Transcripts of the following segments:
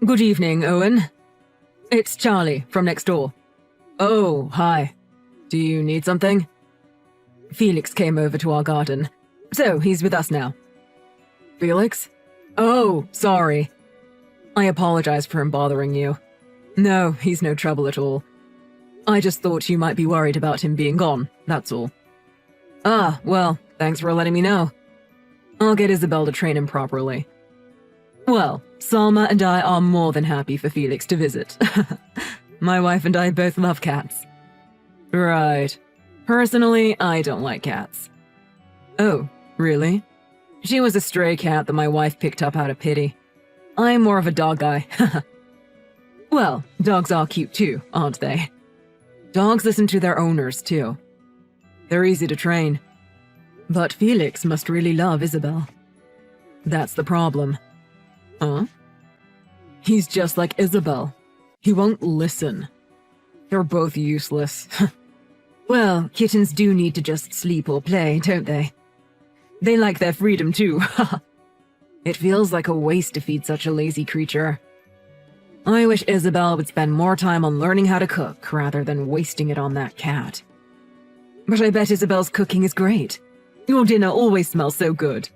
Good evening, Owen. It's Charlie from next door. Oh, hi. Do you need something? Felix came over to our garden, so he's with us now. Felix? Oh, sorry. I apologize for him bothering you. No, he's no trouble at all. I just thought you might be worried about him being gone, that's all. Ah, well, thanks for letting me know. I'll get Isabel to train him properly. Well, Salma and I are more than happy for Felix to visit. My wife and I both love cats. Right. Personally, I don't like cats. Oh, really? She was a stray cat that my wife picked up out of pity. I'm more of a dog guy. Well, dogs are cute too, aren't they? Dogs listen to their owners too. They're easy to train. But Felix must really love Isabel. That's the problem. Huh? He's just like Isabel. He won't listen. They're both useless. Well, kittens do need to just sleep or play, don't they? They like their freedom too. It feels like a waste to feed such a lazy creature. I wish Isabel would spend more time on learning how to cook rather than wasting it on that cat. But I bet Isabel's cooking is great. Your dinner always smells so good.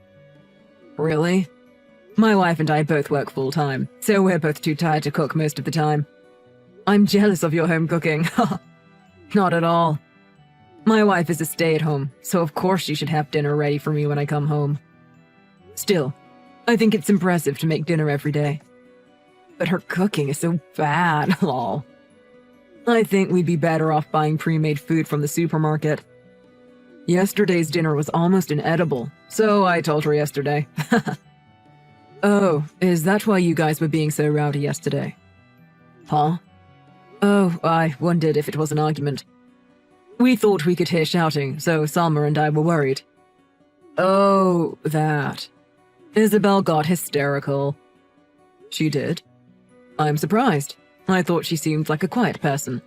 Really? My wife and I both work full-time, so we're both too tired to cook most of the time. I'm jealous of your home cooking. Not at all. My wife is a stay-at-home, so of course she should have dinner ready for me when I come home. Still, I think it's impressive to make dinner every day. But her cooking is so bad, lol. I think we'd be better off buying pre-made food from the supermarket. Yesterday's dinner was almost inedible, so I told her yesterday. Oh, is that why you guys were being so rowdy yesterday? Huh? Oh, I wondered if it was an argument. We thought we could hear shouting, so Salma and I were worried. Oh, that. Isabel got hysterical. She did? I'm surprised. I thought she seemed like a quiet person.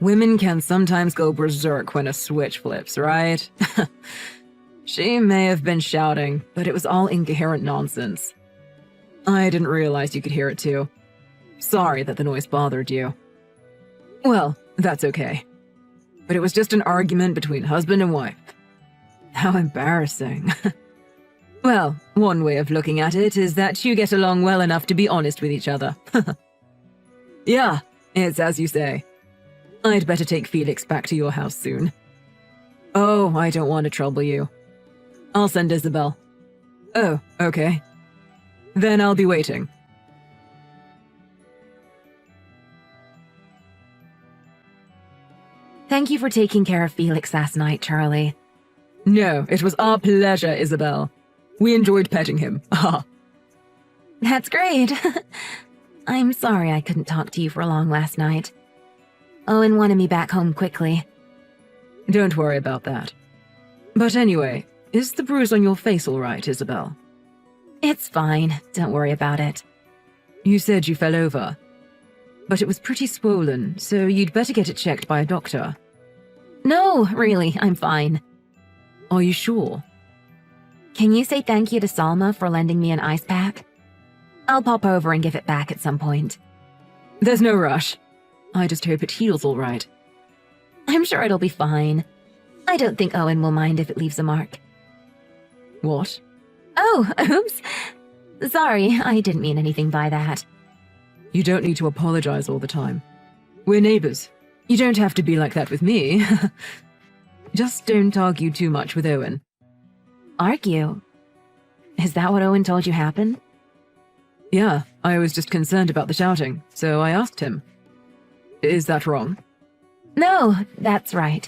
Women can sometimes go berserk when a switch flips, right? She may have been shouting, but it was all incoherent nonsense. I didn't realize you could hear it too. Sorry that the noise bothered you. Well, that's okay. But it was just an argument between husband and wife. How embarrassing. Well, one way of looking at it is that you get along well enough to be honest with each other. Yeah, it's as you say. I'd better take Felix back to your house soon. Oh, I don't want to trouble you. I'll send Isabel. Oh, okay. Then I'll be waiting. Thank you for taking care of Felix last night, Charlie. No, it was our pleasure, Isabel. We enjoyed petting him. Ah. That's great. I'm sorry I couldn't talk to you for long last night. Owen wanted me back home quickly. Don't worry about that. But anyway, is the bruise on your face all right, Isabel? It's fine. Don't worry about it. You said you fell over. But it was pretty swollen, so you'd better get it checked by a doctor. No, really, I'm fine. Are you sure? Can you say thank you to Salma for lending me an ice pack? I'll pop over and give it back at some point. There's no rush. I just hope it heals all right. I'm sure it'll be fine. I don't think Owen will mind if it leaves a mark. What? Oh, oops. Sorry, I didn't mean anything by that. You don't need to apologize all the time. We're neighbors. You don't have to be like that with me. Just don't argue too much with Owen. Argue? Is that what Owen told you happened? Yeah, I was just concerned about the shouting, so I asked him. Is that wrong? No, that's right.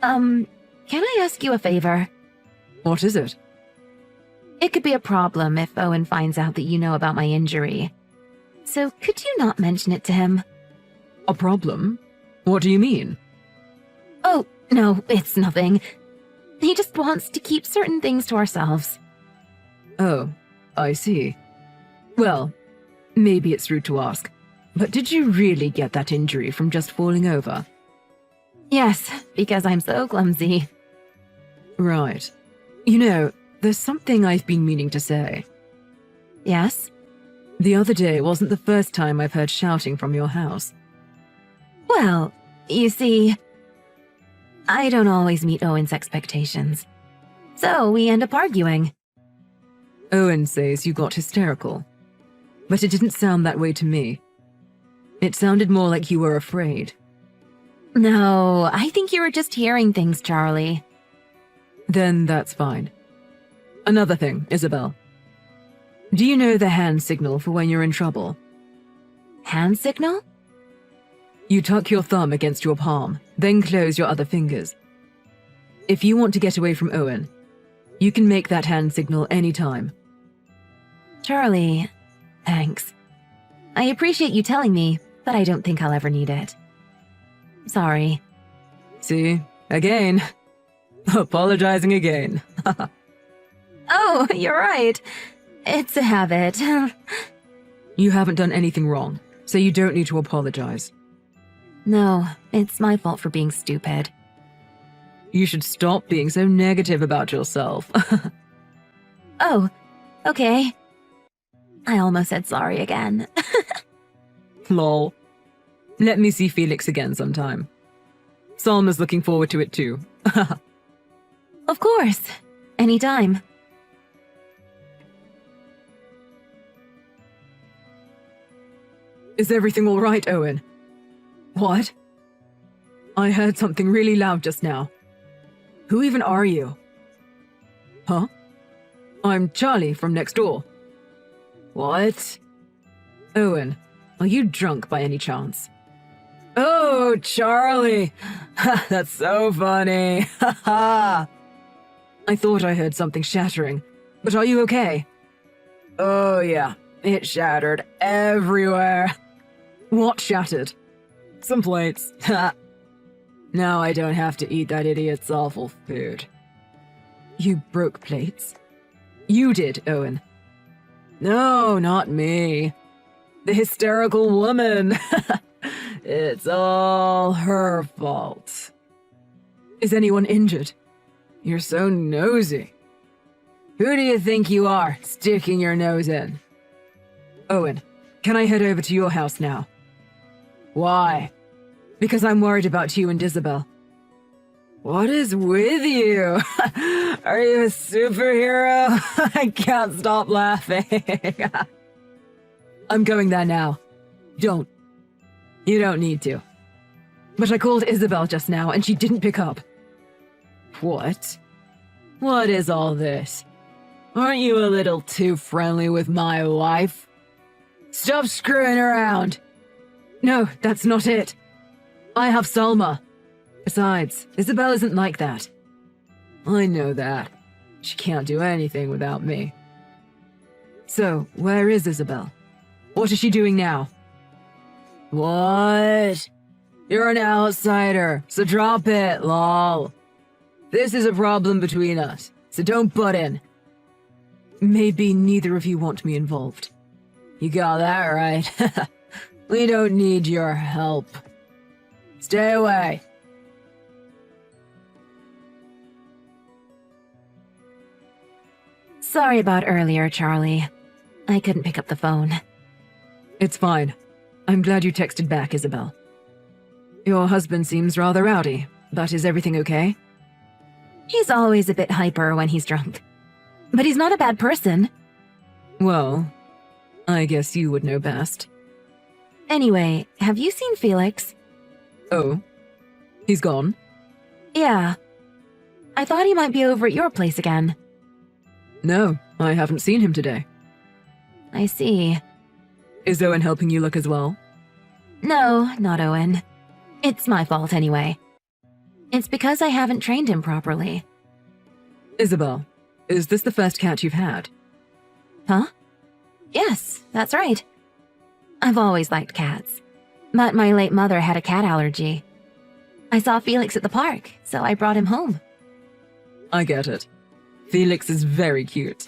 Can I ask you a favor? What is it? It could be a problem if Owen finds out that you know about my injury. So could you not mention it to him? A problem? What do you mean? Oh, no, it's nothing. He just wants to keep certain things to ourselves. Oh, I see. Well, maybe it's rude to ask, but did you really get that injury from just falling over? Yes, because I'm so clumsy. Right. You know, there's something I've been meaning to say. Yes? The other day wasn't the first time I've heard shouting from your house. Well, you see, I don't always meet Owen's expectations. So we end up arguing. Owen says you got hysterical, but it didn't sound that way to me. It sounded more like you were afraid. No, I think you were just hearing things, Charlie. Then that's fine. Another thing, Isabel. Do you know the hand signal for when you're in trouble? Hand signal? You tuck your thumb against your palm, then close your other fingers. If you want to get away from Owen, you can make that hand signal anytime. Charlie, thanks. I appreciate you telling me, but I don't think I'll ever need it. Sorry. See? Again. Apologizing again. Oh, you're right. It's a habit. You haven't done anything wrong, so you don't need to apologize. No, it's my fault for being stupid. You should stop being so negative about yourself. Oh, okay. I almost said sorry again. Lol. Let me see Felix again sometime. Salma's looking forward to it too. Of course. Anytime. Is everything all right, Owen? What? I heard something really loud just now. Who even are you? Huh? I'm Charlie from next door. What? Owen, are you drunk by any chance? Oh, Charlie! That's so funny! I thought I heard something shattering, but are you okay? Oh yeah, it shattered everywhere. What shattered? Some plates. Now I don't have to eat that idiot's awful food. You broke plates? You did, Owen. No, not me. The hysterical woman. It's all her fault. Is anyone injured? You're so nosy. Who do you think you are, sticking your nose in? Owen, can I head over to your house now? Why? Because I'm worried about you and Isabel. What is with you? Are you a superhero? I can't stop laughing. I'm going there now. Don't. You don't need to. But I called Isabel just now and she didn't pick up. What? What is all this? Aren't you a little too friendly with my wife? Stop screwing around. No, that's not it. I have Salma. Besides, Isabel isn't like that. I know that. She can't do anything without me. So, where is Isabel? What is she doing now? What? You're an outsider, so drop it, lol. This is a problem between us, so don't butt in. Maybe neither of you want me involved. You got that right. We don't need your help. Stay away. Sorry about earlier, Charlie. I couldn't pick up the phone. It's fine. I'm glad you texted back, Isabel. Your husband seems rather rowdy, but is everything okay? He's always a bit hyper when he's drunk. But he's not a bad person. Well, I guess you would know best. Anyway, have you seen Felix? Oh? He's gone? Yeah. I thought he might be over at your place again. No, I haven't seen him today. I see. Is Owen helping you look as well? No, not Owen. It's my fault anyway. It's because I haven't trained him properly. Isabel, is this the first cat you've had? Huh? Yes, that's right. I've always liked cats. But my late mother had a cat allergy. I saw Felix at the park, so I brought him home. I get it. Felix is very cute.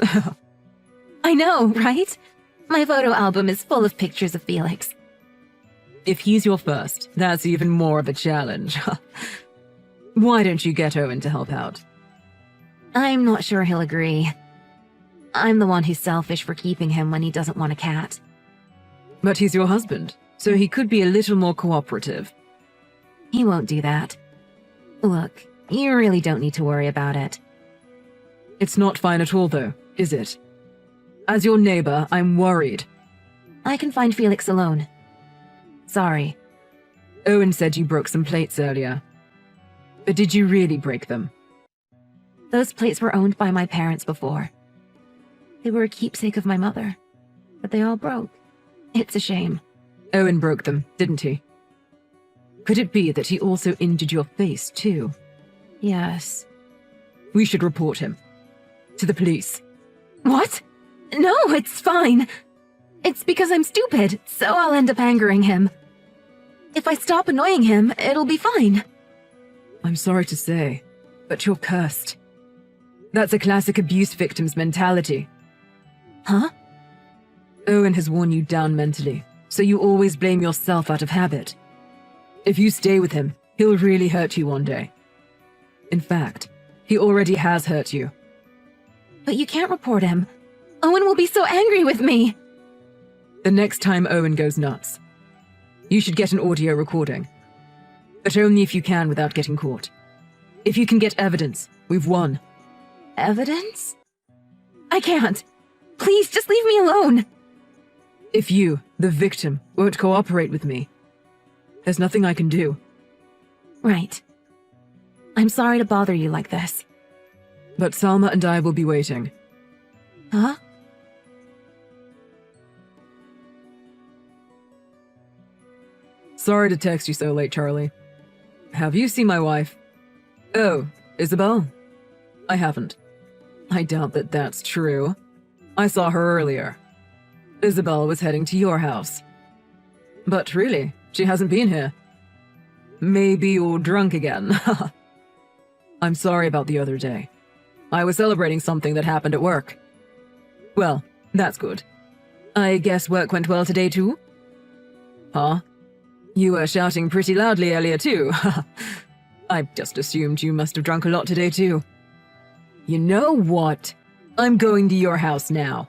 I know, right? My photo album is full of pictures of Felix. If he's your first, that's even more of a challenge. Why don't you get Owen to help out? I'm not sure he'll agree. I'm the one who's selfish for keeping him when he doesn't want a cat. But he's your husband, so he could be a little more cooperative. He won't do that. Look, you really don't need to worry about it. It's not fine at all, though, is it? As your neighbor, I'm worried. I can find Felix alone. Sorry. Owen said you broke some plates earlier. But did you really break them? Those plates were owned by my parents before. They were a keepsake of my mother, but they all broke. It's a shame. Owen broke them, didn't he? Could it be that he also injured your face, too? Yes. We should report him. To the police. What? No, it's fine. It's because I'm stupid, so I'll end up angering him. If I stop annoying him, it'll be fine. I'm sorry to say, but you're cursed. That's a classic abuse victim's mentality. Huh? Owen has worn you down mentally, so you always blame yourself out of habit. If you stay with him, he'll really hurt you one day. In fact, he already has hurt you. But you can't report him. Owen will be so angry with me. The next time Owen goes nuts, you should get an audio recording. But only if you can without getting caught. If you can get evidence, we've won. Evidence? I can't. Please, just leave me alone. If you, the victim, won't cooperate with me, there's nothing I can do. Right. I'm sorry to bother you like this. But Salma and I will be waiting. Huh? Sorry to text you so late, Charlie. Have you seen my wife? Oh, Isabel? I haven't. I doubt that that's true. I saw her earlier. Isabel was heading to your house. But really, she hasn't been here. Maybe you're drunk again. I'm sorry about the other day. I was celebrating something that happened at work. Well, that's good. I guess work went well today too? Huh? You were shouting pretty loudly earlier too. I just assumed you must have drunk a lot today too. You know what? I'm going to your house now.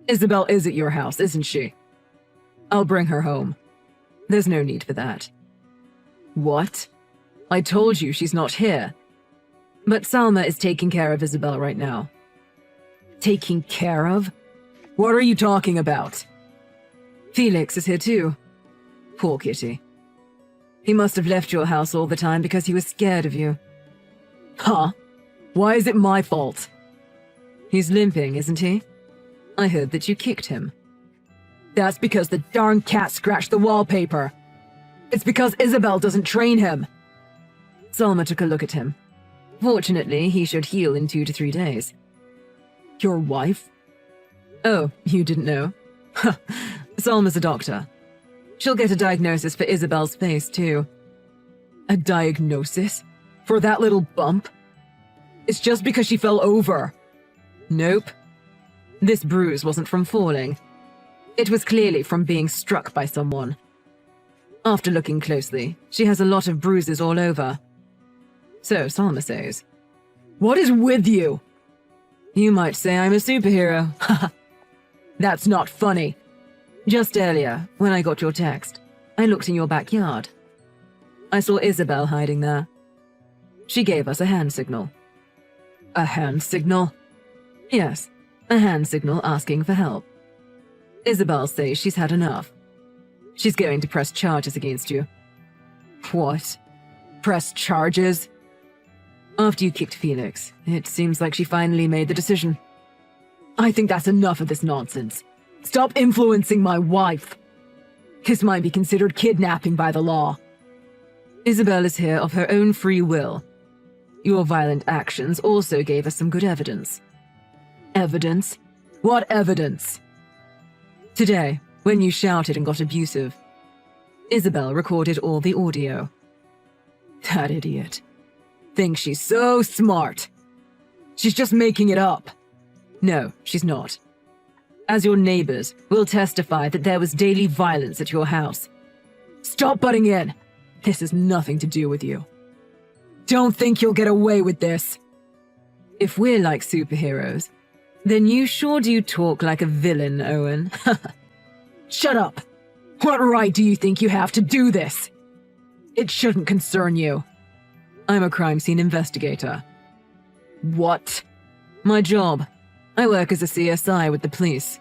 Isabel is at your house, isn't she? I'll bring her home. There's no need for that. What? I told you she's not here. But Salma is taking care of Isabel right now. Taking care of? What are you talking about? Felix is here too. Poor kitty. He must have left your house all the time because he was scared of you. Huh? Why is it my fault? He's limping, isn't he? I heard that you kicked him. That's because the darn cat scratched the wallpaper. It's because Isabel doesn't train him. Salma took a look at him. Fortunately, he should heal in 2 to 3 days. Your wife? Oh, you didn't know? Salma's a doctor. She'll get a diagnosis for Isabel's face, too. A diagnosis? For that little bump? It's just because she fell over. Nope. This bruise wasn't from falling. It was clearly from being struck by someone. After looking closely, she has a lot of bruises all over. So Salma says. What is with you? You might say I'm a superhero. That's not funny. Just earlier, when I got your text, I looked in your backyard. I saw Isabel hiding there. She gave us a hand signal. A hand signal? Yes, a hand signal asking for help. Isabel says she's had enough. She's going to press charges against you. What? Press charges? After you kicked Felix, it seems like she finally made the decision. I think that's enough of this nonsense. Stop influencing my wife. This might be considered kidnapping by the law. Isabel is here of her own free will. Your violent actions also gave us some good evidence. Evidence? What evidence? Today, when you shouted and got abusive, Isabel recorded all the audio. That idiot. Thinks she's so smart. She's just making it up. No, she's not. As your neighbors, we'll testify that there was daily violence at your house. Stop butting in. This has nothing to do with you. Don't think you'll get away with this. If we're like superheroes, then you sure do talk like a villain, Owen. Shut up! What right do you think you have to do this? It shouldn't concern you. I'm a crime scene investigator. What? My job. I work as a CSI with the police.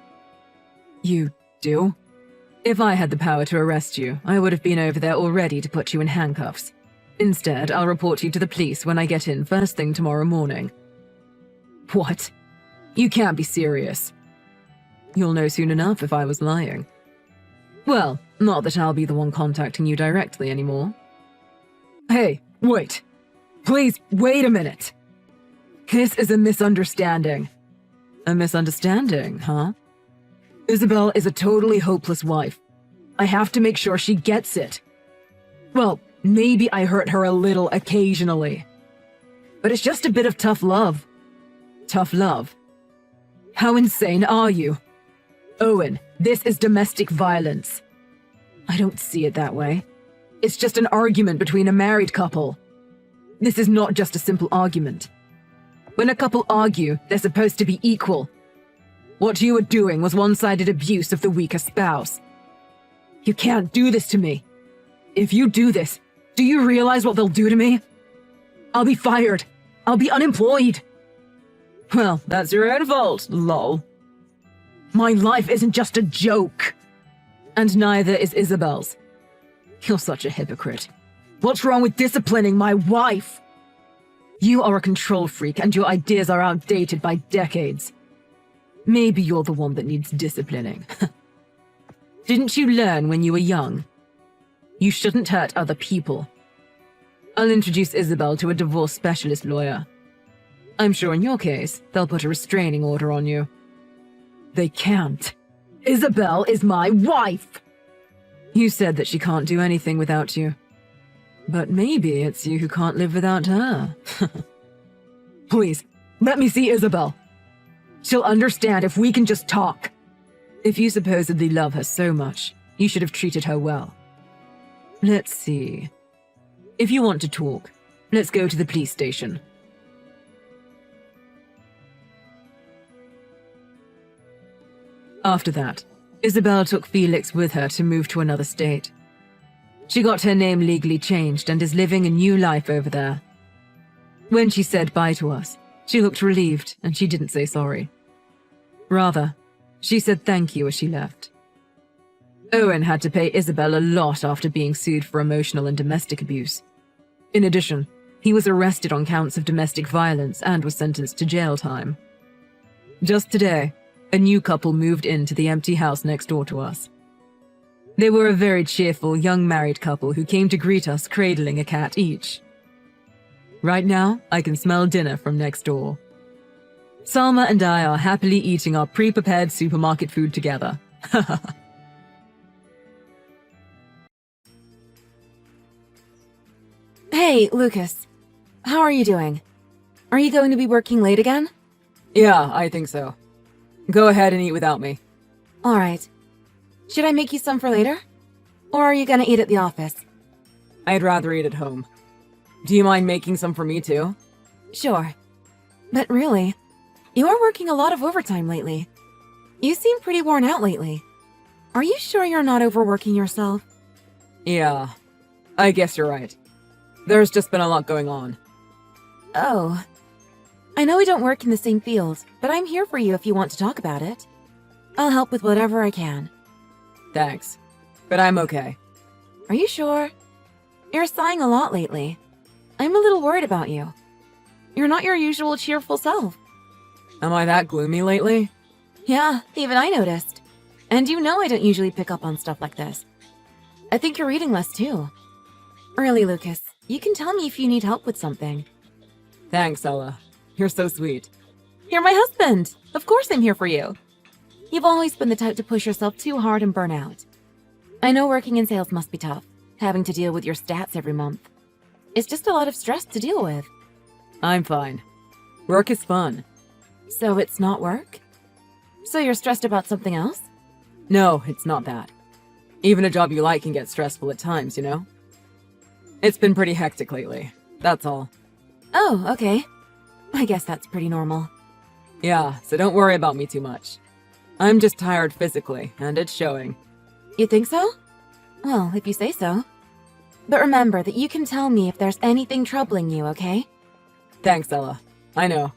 You do? If I had the power to arrest you, I would have been over there already to put you in handcuffs. Instead, I'll report you to the police when I get in first thing tomorrow morning. What? You can't be serious. You'll know soon enough if I was lying. Well, not that I'll be the one contacting you directly anymore. Hey, wait. Please, wait a minute. This is a misunderstanding. A misunderstanding, huh? Isabel is a totally hopeless wife. I have to make sure she gets it. Well, maybe I hurt her a little occasionally. But it's just a bit of tough love. Tough love? How insane are you? Owen, this is domestic violence. I don't see it that way. It's just an argument between a married couple. This is not just a simple argument. When a couple argue, they're supposed to be equal. What you were doing was one-sided abuse of the weaker spouse. You can't do this to me. If you do this, do you realize what they'll do to me? I'll be fired. I'll be unemployed. Well, that's your own fault, lol. My life isn't just a joke. And neither is Isabel's. You're such a hypocrite. What's wrong with disciplining my wife? You are a control freak and your ideas are outdated by decades. Maybe you're the one that needs disciplining. Didn't you learn when you were young? You shouldn't hurt other people. I'll introduce Isabel to a divorce specialist lawyer. I'm sure in your case, they'll put a restraining order on you. They can't. Isabel is my wife! You said that she can't do anything without you. But maybe it's you who can't live without her. Please, let me see Isabel. She'll understand if we can just talk. If you supposedly love her so much, you should have treated her well. Let's see. If you want to talk, let's go to the police station. After that, Isabel took Felix with her to move to another state. She got her name legally changed and is living a new life over there. When she said bye to us, she looked relieved and she didn't say sorry. Rather, she said thank you as she left. Owen had to pay Isabel a lot after being sued for emotional and domestic abuse. In addition, he was arrested on counts of domestic violence and was sentenced to jail time. Just today, a new couple moved into the empty house next door to us. They were a very cheerful young married couple who came to greet us cradling a cat each. Right now, I can smell dinner from next door. Salma and I are happily eating our pre-prepared supermarket food together. Hey, Lucas. How are you doing? Are you going to be working late again? Yeah, I think so. Go ahead and eat without me. All right. Should I make you some for later? Or are you gonna eat at the office? I'd rather eat at home. Do you mind making some for me too? Sure. But really, you are working a lot of overtime lately. You seem pretty worn out lately. Are you sure you're not overworking yourself? Yeah, I guess you're right. There's just been a lot going on. Oh. I know we don't work in the same field, but I'm here for you if you want to talk about it. I'll help with whatever I can. Thanks, but I'm okay. Are you sure? You're sighing a lot lately. I'm a little worried about you. You're not your usual cheerful self. Am I that gloomy lately? Yeah, even I noticed. And you know I don't usually pick up on stuff like this. I think you're reading less too. Really, Lucas, you can tell me if you need help with something. Thanks, Ella. You're so sweet. You're my husband. Of course I'm here for you. You've always been the type to push yourself too hard and burn out. I know working in sales must be tough, having to deal with your stats every month. It's just a lot of stress to deal with. I'm fine. Work is fun. So it's not work? So you're stressed about something else? No, it's not that. Even a job you like can get stressful at times, you know? It's been pretty hectic lately. That's all. Oh, okay. I guess that's pretty normal. Yeah, so don't worry about me too much. I'm just tired physically, and it's showing. You think so? Well, if you say so. But remember that you can tell me if there's anything troubling you, okay? Thanks, Ella. I know.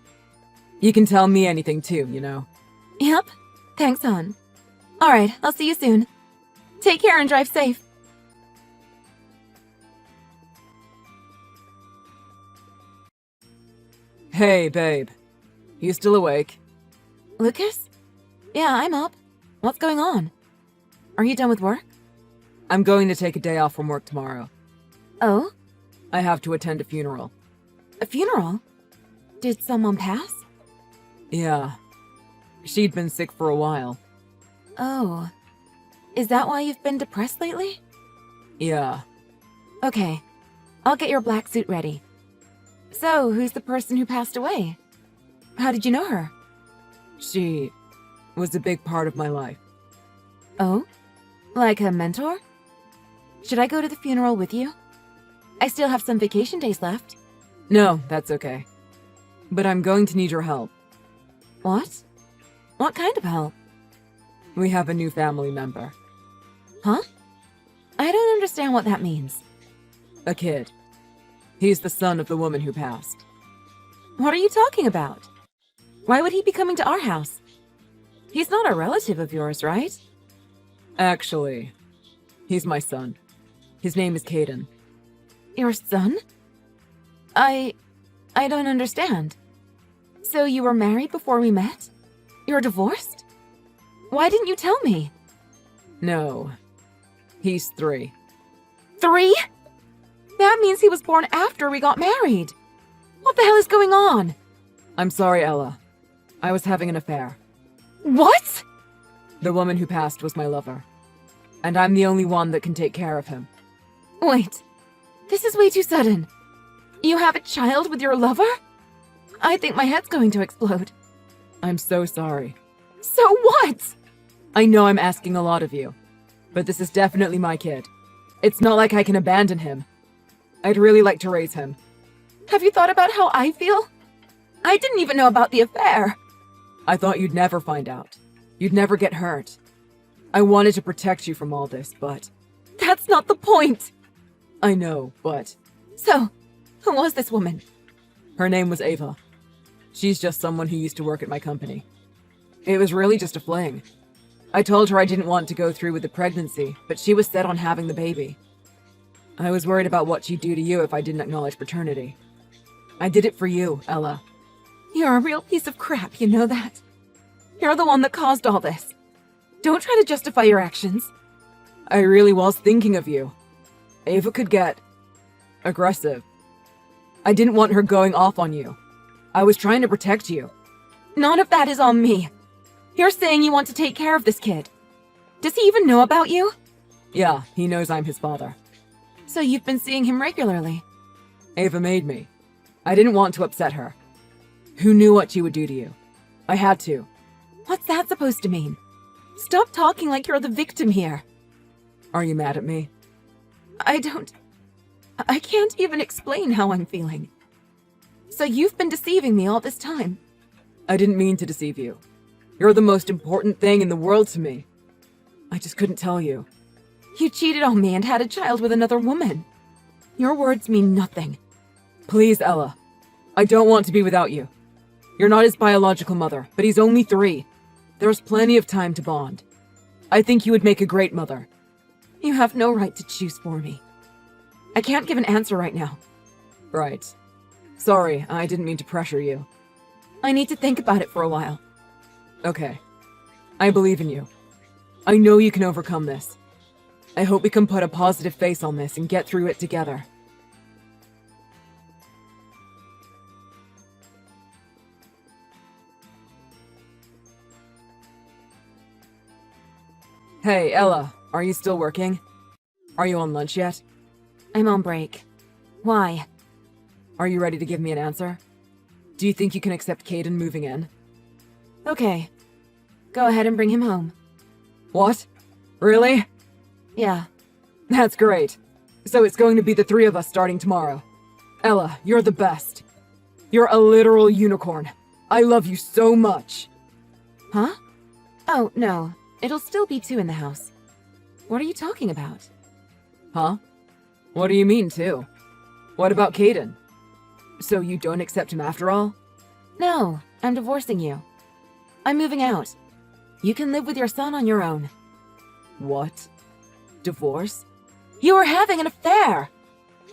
You can tell me anything too, you know. Yep. Thanks, hon. Alright, I'll see you soon. Take care and drive safe. Hey, babe. You still awake? Lucas? Yeah, I'm up. What's going on? Are you done with work? I'm going to take a day off from work tomorrow. Oh? I have to attend a funeral. A funeral? Did someone pass? Yeah. She'd been sick for a while. Oh. Is that why you've been depressed lately? Yeah. Okay. I'll get your black suit ready. So, who's the person who passed away? How did you know her? She was a big part of my life. Oh? Like a mentor? Should I go to the funeral with you? I still have some vacation days left. No, that's okay. But I'm going to need your help. What? What kind of help? We have a new family member. Huh? I don't understand what that means. A kid. He's the son of the woman who passed. What are you talking about? Why would he be coming to our house? He's not a relative of yours, right? Actually, he's my son. His name is Caden. Your son? I don't understand. So you were married before we met? You're divorced? Why didn't you tell me? No. He's 3. 3? That means he was born after we got married. What the hell is going on? I'm sorry, Ella. I was having an affair. What? The woman who passed was my lover. And I'm the only one that can take care of him. Wait. This is way too sudden. You have a child with your lover? I think my head's going to explode. I'm so sorry. So what? I know I'm asking a lot of you, but this is definitely my kid. It's not like I can abandon him. I'd really like to raise him. Have you thought about how I feel? I didn't even know about the affair. I thought you'd never find out. You'd never get hurt. I wanted to protect you from all this, but... That's not the point. I know, but... So, who was this woman? Her name was Ava. She's just someone who used to work at my company. It was really just a fling. I told her I didn't want to go through with the pregnancy, but she was set on having the baby. I was worried about what she'd do to you if I didn't acknowledge paternity. I did it for you, Ella. You're a real piece of crap, you know that? You're the one that caused all this. Don't try to justify your actions. I really was thinking of you. Ava could get... aggressive. I didn't want her going off on you. I was trying to protect you. None of that is on me. You're saying you want to take care of this kid. Does he even know about you? Yeah, he knows I'm his father. So you've been seeing him regularly? Ava made me. I didn't want to upset her. Who knew what she would do to you? I had to. What's that supposed to mean? Stop talking like you're the victim here. Are you mad at me? I can't even explain how I'm feeling. So you've been deceiving me all this time? I didn't mean to deceive you. You're the most important thing in the world to me. I just couldn't tell you. You cheated on me and had a child with another woman. Your words mean nothing. Please, Ella. I don't want to be without you. You're not his biological mother, but he's only 3. There's plenty of time to bond. I think you would make a great mother. You have no right to choose for me. I can't give an answer right now. Right. Sorry, I didn't mean to pressure you. I need to think about it for a while. Okay. I believe in you. I know you can overcome this. I hope we can put a positive face on this and get through it together. Hey, Ella, are you still working? Are you on lunch yet? I'm on break. Why? Are you ready to give me an answer? Do you think you can accept Caden moving in? Okay. Go ahead and bring him home. What? Really? Yeah. That's great. So it's going to be the 3 of us starting tomorrow. Ella, you're the best. You're a literal unicorn. I love you so much. Huh? Oh, no. It'll still be 2 in the house. What are you talking about? Huh? What do you mean, too? What about Caden? So you don't accept him after all? No, I'm divorcing you. I'm moving out. You can live with your son on your own. What? Divorce? You were having an affair!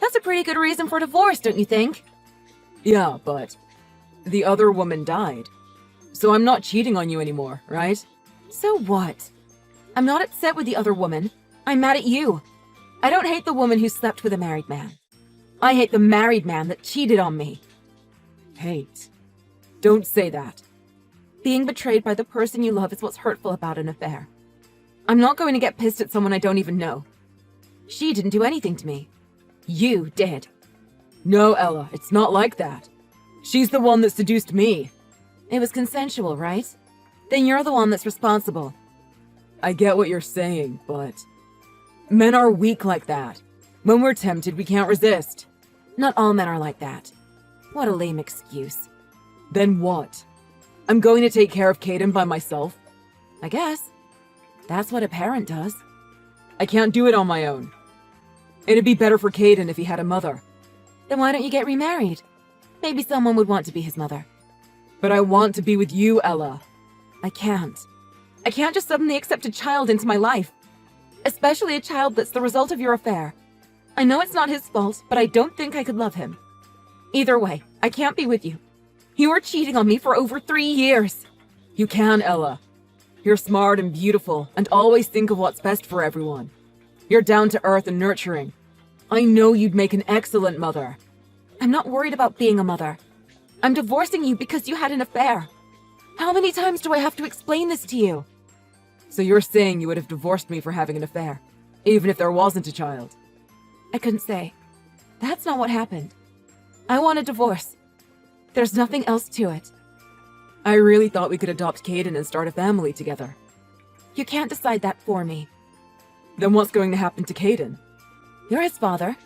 That's a pretty good reason for divorce, don't you think? Yeah, but the other woman died. So I'm not cheating on you anymore, right? So what? I'm not upset with the other woman. I'm mad at you. I don't hate the woman who slept with a married man. I hate the married man that cheated on me. Hate? Don't say that. Being betrayed by the person you love is what's hurtful about an affair. I'm not going to get pissed at someone I don't even know. She didn't do anything to me. You did. No, Ella, it's not like that. She's the one that seduced me. It was consensual, right? Then you're the one that's responsible. I get what you're saying, but men are weak like that. When we're tempted, we can't resist. Not all men are like that. What a lame excuse. Then what? I'm going to take care of Caden by myself? I guess. That's what a parent does. I can't do it on my own. It'd be better for Caden if he had a mother. Then why don't you get remarried? Maybe someone would want to be his mother. But I want to be with you, Ella. I can't. I can't just suddenly accept a child into my life. Especially a child that's the result of your affair. I know it's not his fault, but I don't think I could love him. Either way, I can't be with you. You were cheating on me for over 3 years. You can, Ella. You're smart and beautiful, and always think of what's best for everyone. You're down to earth and nurturing. I know you'd make an excellent mother. I'm not worried about being a mother. I'm divorcing you because you had an affair. How many times do I have to explain this to you? So you're saying you would have divorced me for having an affair, even if there wasn't a child? I couldn't say. That's not what happened. I want a divorce. There's nothing else to it. I really thought we could adopt Caden and start a family together. You can't decide that for me. Then what's going to happen to Caden? You're his father.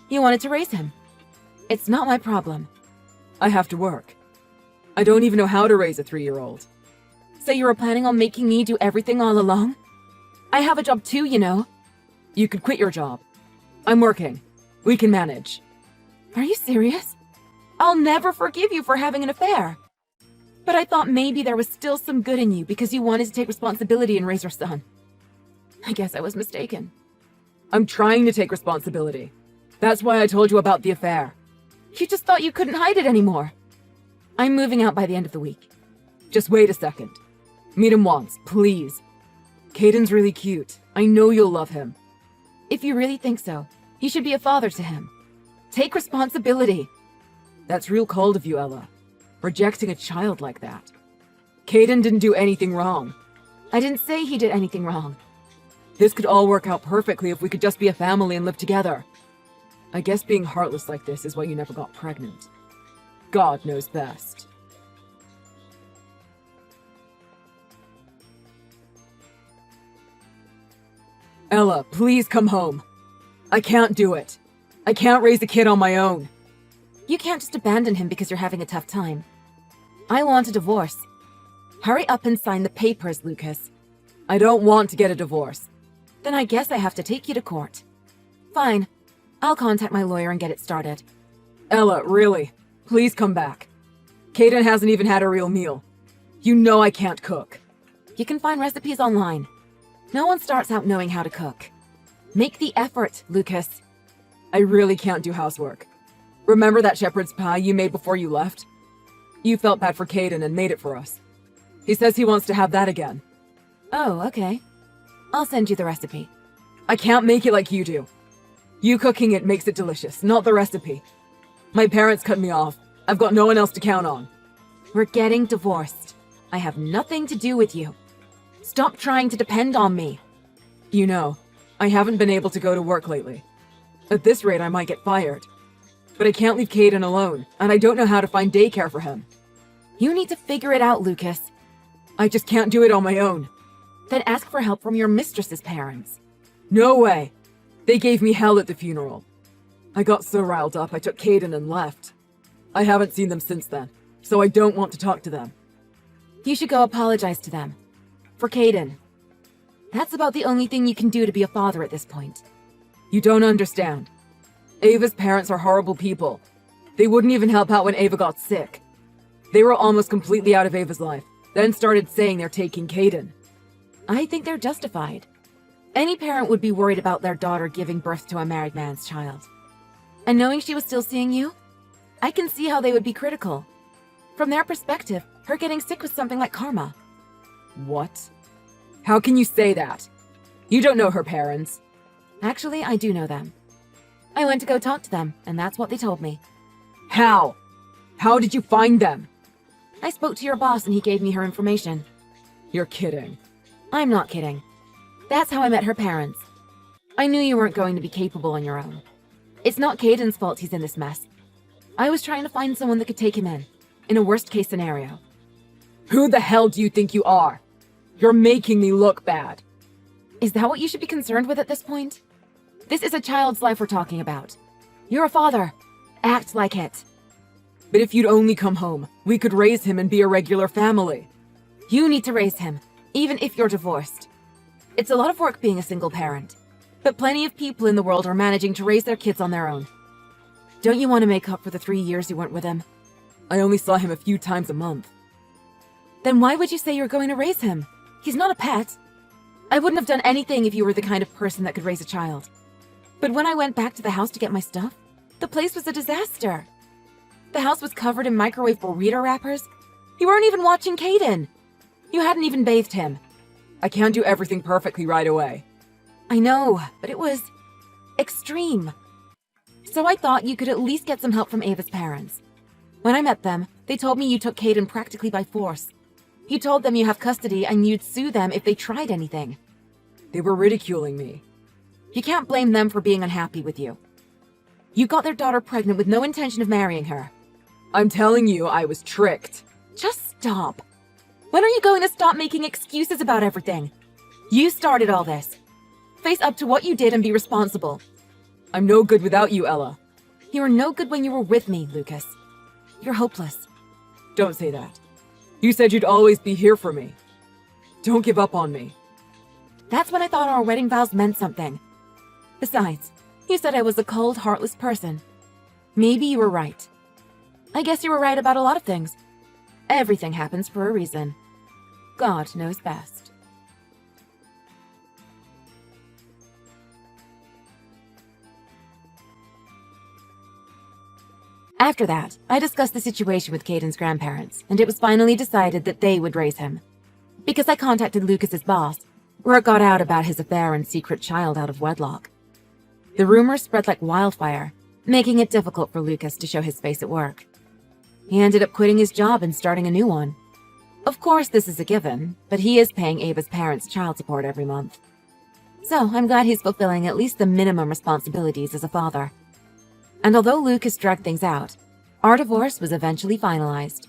You wanted to raise him. It's not my problem. I have to work. I don't even know how to raise a 3-year-old. So you were planning on making me do everything all along? I have a job too, you know. You could quit your job. I'm working. We can manage. Are you serious? I'll never forgive you for having an affair. But I thought maybe there was still some good in you because you wanted to take responsibility and raise your son. I guess I was mistaken. I'm trying to take responsibility. That's why I told you about the affair. You just thought you couldn't hide it anymore. I'm moving out by the end of the week. Just wait a second. Meet him once, please. Caden's really cute. I know you'll love him. If you really think so, you should be a father to him. Take responsibility. That's real cold of you, Ella. Rejecting a child like that. Caden didn't do anything wrong. I didn't say he did anything wrong. This could all work out perfectly if we could just be a family and live together. I guess being heartless like this is why you never got pregnant. God knows best. Ella, please come home. I can't do it. I can't raise a kid on my own. You can't just abandon him because you're having a tough time. I want a divorce. Hurry up and sign the papers, Lucas. I don't want to get a divorce. Then I guess I have to take you to court. Fine. I'll contact my lawyer and get it started. Ella, really? Please come back. Caden hasn't even had a real meal. You know I can't cook. You can find recipes online. No one starts out knowing how to cook. Make the effort, Lucas. I really can't do housework. Remember that shepherd's pie you made before you left? You felt bad for Caden and made it for us. He says he wants to have that again. Oh, okay. I'll send you the recipe. I can't make it like you do. You cooking it makes it delicious, not the recipe. My parents cut me off. I've got no one else to count on. We're getting divorced. I have nothing to do with you. Stop trying to depend on me. You know, I haven't been able to go to work lately. At this rate, I might get fired. But I can't leave Caden alone, and I don't know how to find daycare for him. You need to figure it out, Lucas. I just can't do it on my own. Then ask for help from your mistress's parents. No way. They gave me hell at the funeral. I got so riled up I took Caden and left. I haven't seen them since then, so I don't want to talk to them. You should go apologize to them. For Caden. That's about the only thing you can do to be a father at this point. You don't understand. Ava's parents are horrible people. They wouldn't even help out when Ava got sick. They were almost completely out of Ava's life, then started saying they're taking Caden. I think they're justified. Any parent would be worried about their daughter giving birth to a married man's child. And knowing she was still seeing you, I can see how they would be critical. From their perspective, her getting sick was something like karma. What? How can you say that? You don't know her parents. Actually, I do know them. I went to go talk to them, and that's what they told me. How? How did you find them? I spoke to your boss and he gave me her information. You're kidding. I'm not kidding. That's how I met her parents. I knew you weren't going to be capable on your own. It's not Caden's fault he's in this mess. I was trying to find someone that could take him in a worst-case scenario. Who the hell do you think you are? You're making me look bad. Is that what you should be concerned with at this point? This is a child's life we're talking about. You're a father. Act like it. But if you'd only come home, we could raise him and be a regular family. You need to raise him, even if you're divorced. It's a lot of work being a single parent, but plenty of people in the world are managing to raise their kids on their own. Don't you want to make up for the 3 years you weren't with him? I only saw him a few times a month. Then why would you say you're going to raise him? He's not a pet. I wouldn't have done anything if you were the kind of person that could raise a child. But when I went back to the house to get my stuff, the place was a disaster. The house was covered in microwave burrito wrappers. You weren't even watching Caden. You hadn't even bathed him. I can't do everything perfectly right away. I know, but it was extreme. So I thought you could at least get some help from Ava's parents. When I met them, they told me you took Caden practically by force. You told them you have custody and you'd sue them if they tried anything. They were ridiculing me. You can't blame them for being unhappy with you. You got their daughter pregnant with no intention of marrying her. I'm telling you, I was tricked. Just stop. When are you going to stop making excuses about everything? You started all this. Face up to what you did and be responsible. I'm no good without you, Ella. You were no good when you were with me, Lucas. You're hopeless. Don't say that. You said you'd always be here for me. Don't give up on me. That's when I thought our wedding vows meant something. Besides, you said I was a cold, heartless person. Maybe you were right. I guess you were right about a lot of things. Everything happens for a reason. God knows best. After that, I discussed the situation with Caden's grandparents, and it was finally decided that they would raise him. Because I contacted Lucas's boss, word got out about his affair and secret child out of wedlock. The rumors spread like wildfire, making it difficult for Lucas to show his face at work. He ended up quitting his job and starting a new one. Of course, this is a given, but he is paying Ava's parents child support every month. So I'm glad he's fulfilling at least the minimum responsibilities as a father. And although Lucas dragged things out, our divorce was eventually finalized.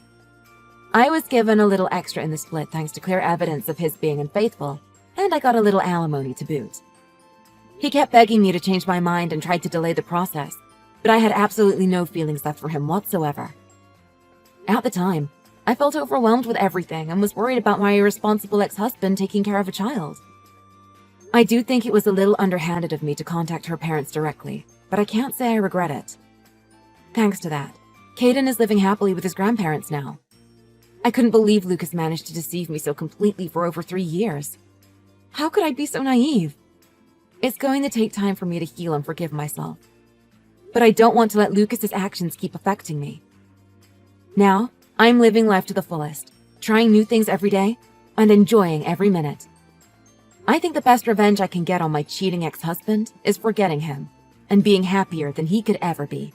I was given a little extra in the split thanks to clear evidence of his being unfaithful, and I got a little alimony to boot. He kept begging me to change my mind and tried to delay the process, but I had absolutely no feelings left for him whatsoever. At the time, I felt overwhelmed with everything and was worried about my irresponsible ex-husband taking care of a child. I do think it was a little underhanded of me to contact her parents directly, but I can't say I regret it. Thanks to that, Caden is living happily with his grandparents now. I couldn't believe Lucas managed to deceive me so completely for over 3 years. How could I be so naive? It's going to take time for me to heal and forgive myself. But I don't want to let Lucas's actions keep affecting me. Now, I'm living life to the fullest, trying new things every day, and enjoying every minute. I think the best revenge I can get on my cheating ex-husband is forgetting him and being happier than he could ever be.